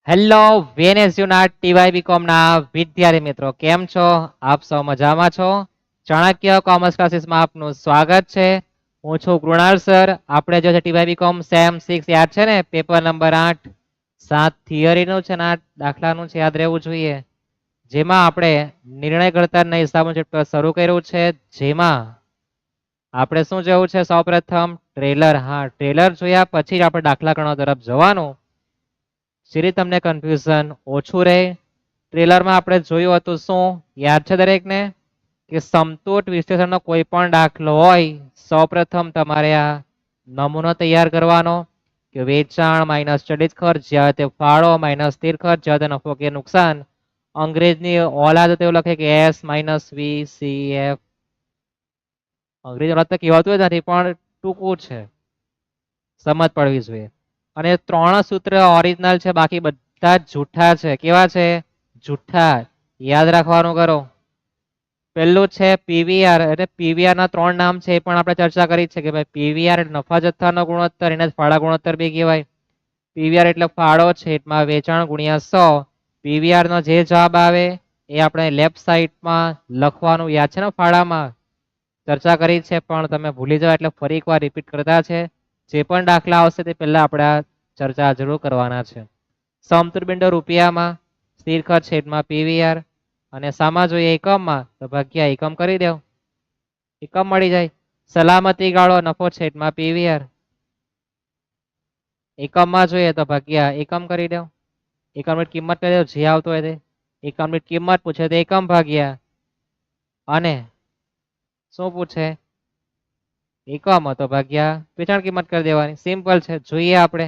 Hello VNSUના TYBCOMના વિદ્યાર્થી મિત્રો કેમ છો? આપ સૌ મજામાં છો? ચાણક્ય કોમર્સ ક્લાસીસમાં આપનું સ્વાગત છે. હું છું કૃણાલ સર. આપણે જે છે TYBCOM સેમ 6 યાદ છે ને, પેપર નંબર 8 7 થિયરીનું છે ને 8 દાખલાનું છે, યાદ રહેવું જોઈએ. જેમાં આપણે નિર્ણય કરતાના હિસાબનું ચેપ્ટર શરૂ કર્યું છે, જેમાં આપણે શું જોવું છે? સૌપ્રથમ ટ્રેલર. હા, ટ્રેલર જોયા પછી જ આપણે દાખલા ગણવા તરફ જવાનું. શ્રી તમને કન્ફ્યુઝન ઓછું રહે. ટ્રેલરમાં આપણે જોયું હતું શું યાદ છે દરેકને? કે સમતૂર વિશ્લેષણનો કોઈ પણ દાખલો હોય, સૌપ્રથમ તમારે આ નમૂનો તૈયાર કરવાનો કે વેચાણ માઇનસ ચલિત ખર્ચ જ્યાં તે ફાળો માઇનસ સ્થિર ખર્ચ જ્યાં તે નફો કે નુકસાન. અંગ્રેજની ઓલાદ તેવું લખે કે S - VCF. અંગ્રેજી ઓલાદ તો કહેવાતું જ નથી પણ ટૂંકું છે, સમજ પડવી જોઈએ. અને 3 સૂત્ર ઓરિજિનલ છે, બાકી બધા જૂઠા છે. કેવા છે? જૂઠા. યાદ રાખવાનું કરો. પહેલું છે પીવીઆર. એટલે પીવીઆર ના 3 નામ છે, એ પણ આપણે ચર્ચા કરી છે કે ભાઈ પીવીઆર એટલે નફા જથ્થાનો ગુણોત્તર, એને ફાળા ગુણોત્તર બી કહેવાય. પીવીઆર એટલે ફાળો છે, એમાં વેચાણ ગુણ્યા 100. પીવીઆર નો જે જવાબ આવે એ આપણે લેફ્ટ સાઈડમાં લખવાનું. યાદ છે ને? ફાળામાં ચર્ચા કરી છે, પણ તમે ભૂલી જાઓ એટલે ફરી એકવાર રિપીટ કરતા છે. જે પણ દાખલા આવશે તે પહેલા આપણે આ ચર્ચા જરૂર કરવાના છે. સમતૂર બિંદુ રૂપિયામાં, સ્થિર ખર્ચ છેદમાં પીવીઆર, અને સામા જોઈએ એકમમાં તો ભાગ્યા એકમ કરી દેવ, એકમ મળી જાય. સલામતી ગાળો નફો છેદમાં પીવીઆર, એકમમાં જોઈએ તો ભાગ્યા એકમ કરી દેવ. એકમની કિંમત કરી દેવ, જે આવતો હોય તે. એકમની કિંમત પૂછે તો એકમ ભાગ્યા, અને શું પૂછે? એકમ તો ભાગ્યા વેચાણ કિંમત કરી દેવાની. સિમ્પલ છે. જોઈએ આપણે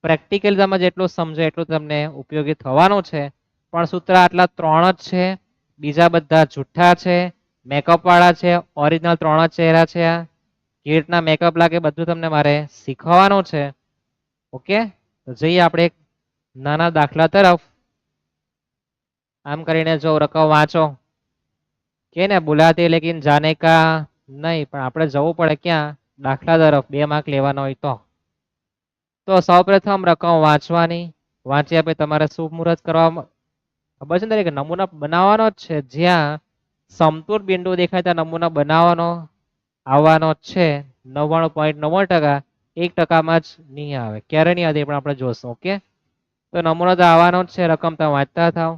પ્રેક્ટિકલ તમે જેટલું સમજો એટલું તમને ઉપયોગી થવાનું છે. પણ સૂત્ર આટલા 3 જ છે, બીજા બધા જૂઠા છે, મેકઅપ વાળા છે. ઓરિજિનલ 3 જ ચહેરા છે. આ કેવી રીતના મેકઅપ લાગે બધું તમને મારે શીખવાનું છે. ઓકે, તો જઈએ આપણે એક નાના દાખલા તરફ. આમ કરીને જો રકમ વાંચો કે ને બુલાતી લેકિન જાને કા નહીં, પણ આપણે જવું પડે ક્યાં? દાખલા તરફ. 2 માર્ક લેવાનો હોય તો સૌપ્રથમ રકમ વાંચવાની. વાંચ્યા પછી તમારે શુભ મુહૂર્ત કરવા ખબર છે ને, કે નમૂના બનાવવાનો જ છે. જ્યાં સમતૂર બિંદુ દેખાય ત્યાં નમૂના બનાવવાનો આવવાનો જ છે. 99.99%. 1% જ નહીં આવે. ક્યારે નહીં આવે પણ આપણે જોશું. ઓકે, તો નમૂનો તો આવવાનો જ છે. રકમ તમે વાંચતા થાવ.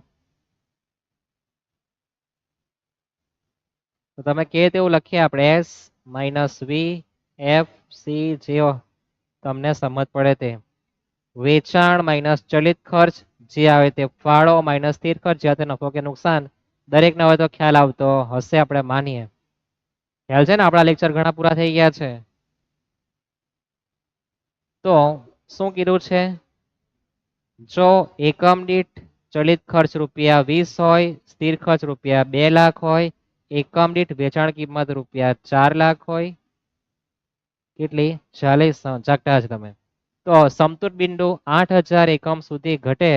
તો તમે કે તેવું લખીએ આપણે S - VFC, જેવો તમને સમજ પડે તે. વેચાણ માઇનસ ચલિત ખર્ચ જે આવે તે ફાળો માઇનસ સ્થિર ખર્ચ જ્યાં તે નફો કે નુકસાન. દરેકને હવે તો ખ્યાલ આવતો હશે, આપણે માનીએ. ખ્યાલ છે ને? આપણા લેક્ચર ઘણા પૂરા થઈ ગયા છે. તો શું કીધું છે? જો એકમ દીઠ ચલિત ખર્ચ ₹20 હોય, સ્થિર ખર્ચ ₹2 લાખ હોય, એકમ દીઠ વેચાણ કિંમત ₹4 લાખ હોય. કેટલી? 40. જાગતા જ તમે. તો સમતૂર બિંદુ 8000 એકમ સુધી ઘટે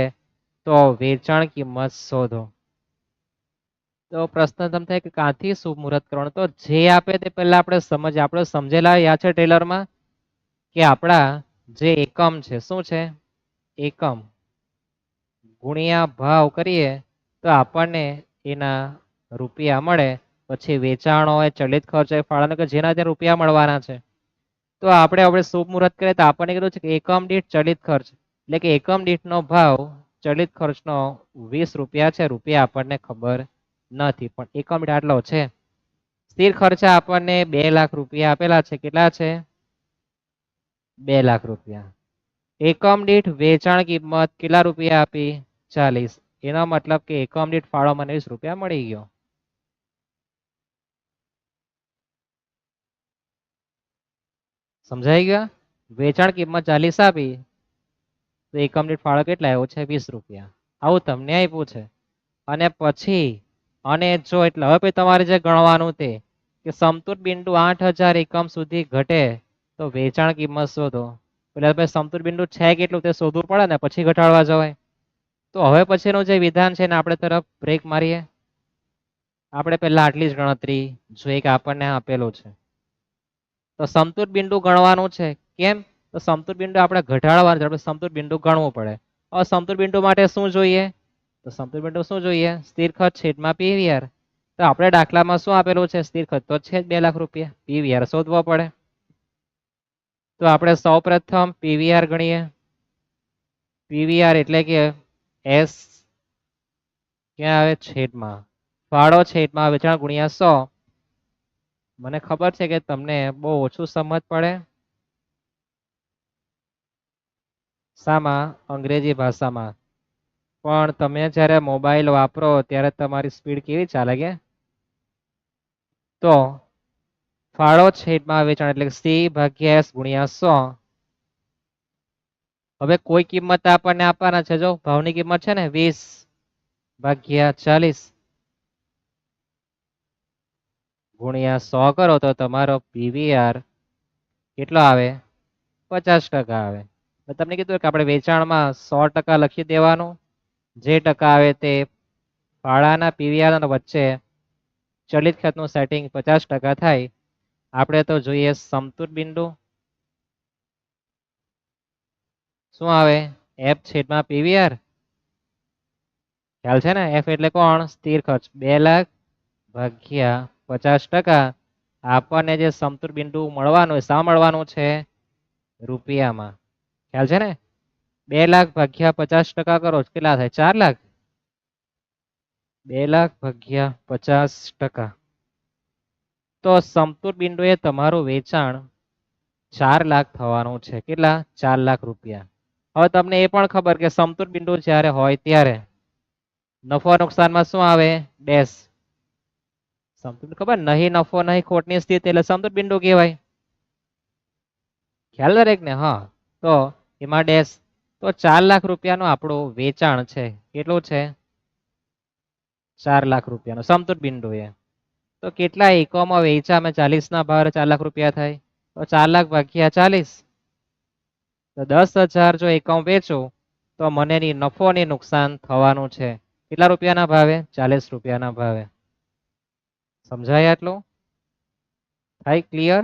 તો વેચાણ કિંમત શોધો. તો પ્રશ્ન તમે થાય કે ક્યાંથી શુભ મુહૂર્ત કરવાનું? તો જે આપે તે પહેલા આપણે સમજીએ. આપણે સમજેલા યાદ છે ટ્રેલરમાં કે આપણા જે એકમ છે શું છે? એકમ ગુણ્યા ભાવ કરીએ તો આપણને એના રૂપિયા મળે. પછી વેચાણ હોય, ચલિત ખર્ચ હોય, ફાળાનો કે જેના ત્યાં રૂપિયા મળવાના છે. તો આપણે હવે શુભ મુહૂર્ત કરીએ તો આપણને કીધું છે કે એકમ દીઠ ચલિત ખર્ચ, એટલે કે એકમ દીઠનો ભાવ ચલિત ખર્ચનો ₹20 છે. રૂપિયા આપણને ખબર નથી, પણ એકમ દીઠ આટલો છે. સ્થિર ખર્ચા આપણને ₹2 લાખ આપેલા છે. કેટલા છે? ₹2 લાખ. એકમ દીઠ વેચાણ કિંમત કેટલા રૂપિયા આપી? 40. એનો મતલબ કે એકમ દીઠ ફાળો મને ₹20 મળી ગયો. સમજાઈ ગયા? વેચાણ કિંમત 40 આપી તો એકમ દીઠ ફાળો કેટલા આવ્યો છે? ₹20. આવું તમને આપ્યું છે. અને પછી અને જો એટલે હવે તમારે જે ગણવાનું તે કે સમતૂર બિંદુ 8000 એકમ સુધી ઘટે તો વેચાણ કિંમત શોધો. એટલે સમતૂર બિંદુ છે કેટલું તે શોધવું પડે ને, પછી ઘટાડવા જવાય. તો હવે પછીનું જે વિધાન છે ને આપણે તરફ બ્રેક મારીએ. આપણે પહેલા આટલી જ ગણતરી જોઈએ કે આપણને આપેલું છે. તો સમતૂર બિંદુ ગણવાનું છે. કેમ? તો સમતૂર બિંદુ આપણે ઘટાડવાનું છે, આપણે સમતૂર બિંદુ ગણવું પડે. સમતુલ બિંદુ માટે શું જોઈએ? તો સમતુલ બિંદુ શું જોઈએ? સ્થિર ખર્ચ છેદમાં પીવીઆર. તો આપણે દાખલામાં શું આપેલું છે? સ્થિર ખર્ચ તો છે જ 2 લાખ રૂપિયા. પીવીઆર શોધવો પડે. તો આપણે સૌપ્રથમ પીવીઆર ગણીએ. પીવીઆર એટલે કે એસ ક્યાં આવે? છેદમાં ફાળો છેદમાં વેચાણ ગુણ્યા 100. મને ખબર છે કે તમને બહુ ઓછું સમજ પડે. શામાં? અંગ્રેજી ભાષામાં. પણ તમે જ્યારે મોબાઈલ વાપરો ત્યારે તમારી સ્પીડ કેવી ચાલે કે? તો ફાળો છેદમાં વેચાણ એટલે સી ભાગ્યા એસ ગુણ્યા 100. હવે કોઈ કિંમત આપણને આપવાના છે. જો ભાવની કિંમત છે ને 20 ભાગ્યા 40 ગુણ્યા 100 કરો તો તમારો પીવીઆર કેટલો આવે? 50% આવે. મેં તમને કીધું કે આપણે વેચાણમાં 100% લખી દેવાનું. જે ટકા આવે તે ફાળાના પીવીઆર વચ્ચે ચલિત ખર્ચનું સેટિંગ 50% થાય. આપણે તો જોઈએ સમતુલ બિંદુ. શું આવે? એફ છેદમાં પીવીઆર. ખ્યાલ છે ને? એફ એટલે કોણ? સ્થિર ખર્ચ. 2 લાખ ભાગ્યા 50%. આપણને જે સમતુલ બિંદુ મળવાનું શા મળવાનું છે? રૂપિયામાં. ખ્યાલ છે ને? 2 લાખ ભાગ્યા 50% કરો કેટલા થાય? 4 લાખ. 2 લાખ ભાગ્યા 50%. તો સમતુલ બિંદુ એ તમારું વેચાણ 4 લાખ થવાનું છે. કેટલા? 4 લાખ રૂપિયા. હવે તમને એ પણ ખબર કે સમતુલ બિંદુ જ્યારે હોય ત્યારે નફો નુકસાનમાં શું આવે? ડેશ. સમતુલ ખબર? નહીં નફો નહીં ખોટની સ્થિતિ એટલે સમતુલ બિંદુ કહેવાય. ખ્યાલ દરેક ને? હા. તો એમાં ડેશ. તો 4 લાખ રૂપિયાનું આપણું વેચાણ છે. કેટલું છે? 4 લાખ રૂપિયાનું સમતુલ બિંદુ એ. તો કેટલા એકમો વેચામાં 40 ના ભાવે 4 લાખ રૂપિયા થાય? તો 4 લાખ ભાગ્યા 40. તો 10,000 જો એકમ વેચું તો મને નફો ને નુકસાન થવાનું છે. કેટલા રૂપિયાના ભાવે? 40 રૂપિયાના ભાવે. સમજાય આટલું? થાય ક્લિયર?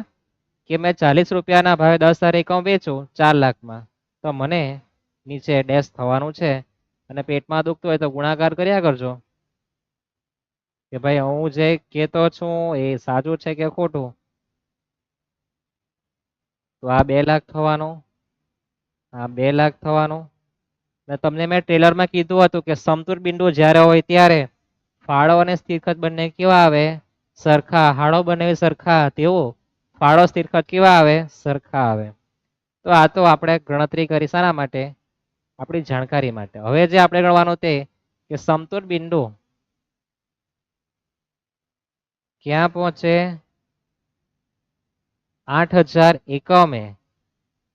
કે મેં 40 રૂપિયાના ભાવે 10,000 એકમ વેચું 4 લાખમાં તો મને નીચે ડેશ થવાનું છે. અને પેટમાં દુખતું હોય તો ગુણાકાર કર્યા કરજો કે ભાઈ હું જે કહેતો છું એ સાચું છે કે ખોટું. તો આ 2 લાખ થવાનું, આ 2 લાખ થવાનું. ને તમને મેં ટ્રેલરમાં કીધું હતું કે સમતુલ બિંદુ જ્યારે હોય ત્યારે ફાળો અને સ્થિર ખર્ચ બંને કેવા આવે? સરખા. હાળો બંને સરખા તેવો ફાળો સ્થિર ખર્ચ કેવા આવે? સરખા આવે. તો આ તો આપણે ગણતરી કરી શાના માટે? આપણી જાણકારી માટે. હવે જે આપણે ગણવાનું તે કે સમતુલ બિંદુ ક્યાં પહોંચે? 8,000 એકમે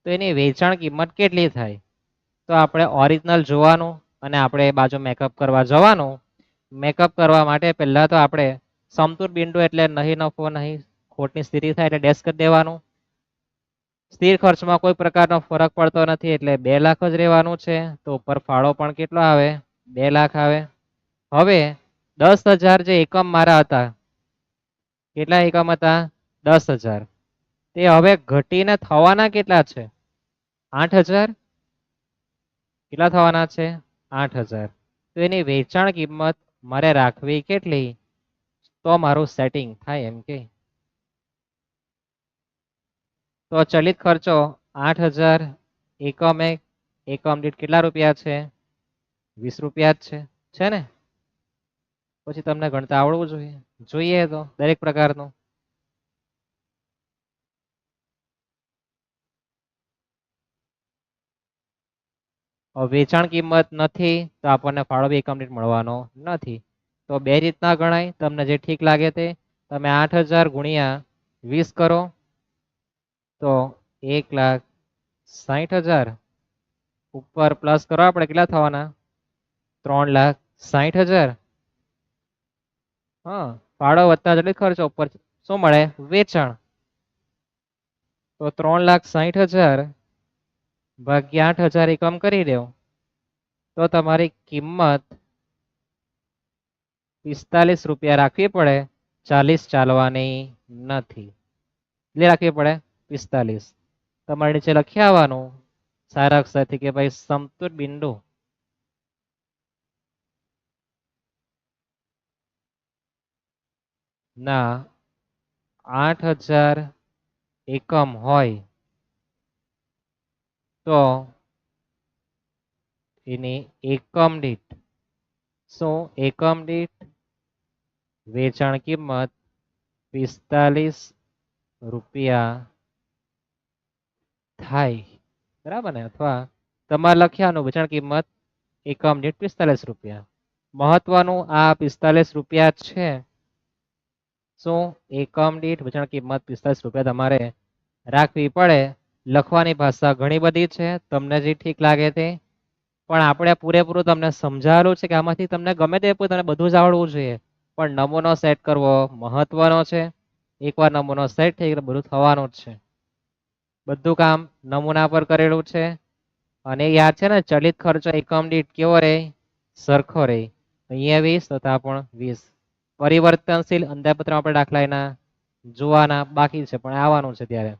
તો એની વેચાણ કિંમત કેટલી થાય? તો આપણે ઓરિજિનલ જોવાનું અને આપણે બાજુ મેકઅપ કરવા જવાનું. મેકઅપ કરવા માટે પહેલા તો આપણે સમતુલ બિંદુ એટલે નહીં નફો નહીં ખોટની સ્થિતિ થાય એટલે ડેશ કરી દેવાનું. સ્થિર ખર્ચમાં કોઈ પ્રકારનો ફરક પડતો નથી એટલે 2 લાખ જ રહેવાનું છે. તો ઉપર ફાળો પણ કેટલો આવે? 2 લાખ આવે. હવે 10,000 જે એકમ મારા હતા, કેટલા એકમ હતા? 10,000. તે હવે ઘટીને થવાના કેટલા છે? 8,000. કેટલા થવાના છે? 8,000. તો એની વેચાણ કિંમત મારે રાખવી કેટલી? તો મારું સેટિંગ થાય એમ કે. તો ચલિત ખર્ચો 8,000 એકમે એકમ દીઠ કેટલા રૂપિયા છે? 20 રૂપિયા જ છે ને? પછી તમને ગણતા આવડવું જોઈએ. જોઈએ તો દરેક પ્રકારનું. વેચાણ કિંમત નથી તો આપણને ફાળો બી એકમ દીઠ મળવાનો નથી. તો બે રીતના ગણાય. તમને જે ઠીક લાગે તે. તમે 8,000 ગુણ્યા 20 કરો તો 1,60,000 ઉપર પ્લસ કરો આપણે કેટલા થવાના? 3,60,000. હા, ફાળો વત્તા ચલિત ખર્ચો ઉપર શું મળે? વેચાણ. તો 3,60,000 ભાગ્યા 8,000 એકમ કરી દો તો તમારી કિંમત 45 રૂપિયા રાખવી પડે. 40 ચાલવાની નથી. કેટલી રાખવી પડે? 45. તમારે નીચે લખી આવવાનું સારા અક્ષરથી કે ભાઈ સમતુલ બિંદુ ના 8000 એકમ હોય તો એની એકમ દીઠ શું એકમ દીઠ વેચાણ કિંમત 45 રૂપિયા થાય, બરાબર ને? અથવા તમારે લખ્યાનું વેચાણ કિંમત એકમ દીઠ 45 રૂપિયા. મહત્વનું આ 45 રૂપિયા છે. શું એકમ દીઠ વેચાણ કિંમત 45 રૂપિયા તમારે રાખવી પડે. લખવાની ભાષા ઘણી બધી છે, તમને જે ઠીક લાગે તે, પણ આપણે પૂરેપૂરું તમને સમજાવેલું છે કે આમાંથી તમને ગમે તે તમને બધું જ આવડવું જોઈએ, પણ નમૂનો સેટ કરવો મહત્વનો છે. એકવાર નમૂનો સેટ થઈ ગયો બધું થવાનું જ છે. બધું કામ નમૂના પર કરેલું છે અને યાદ છે ને, ચલિત ખર્ચો એકમ દીઠ કેવો રહે? સરખો રહે. અહીંયા 20 તથા પણ 20. પરિવર્તનશીલ અંદાજપત્ર આપણે દાખલા એના જોવાના બાકી છે, પણ આવવાનું છે ત્યારે.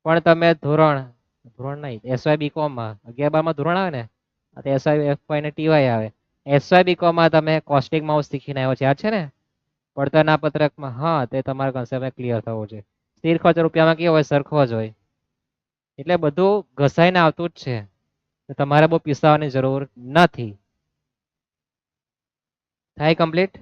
પણ તમે ધોરણ નહીં, એસવાય બીકોમમાં 11-12 ધોરણ આવે ને, એસવાય એફવાય ને ટીવાય આવે. એસવાય બીકોમમાં તમે કોસ્ટિંગ માઉસ શીખીને આવ્યો છે, યાદ છે ને? પડતરના પત્રકમાં હા, તે તમારા કન્સેપ્ટ ક્લિયર થવો જોઈએ. સ્થિર ખર્ચ રૂપિયામાં કેવો હોય? સરખો જ હોય. એટલે બધું ઘસાઈને આવતું જ છે, તમારે બહુ પીસાવાની જરૂર નથી. થાય કમ્પ્લીટ?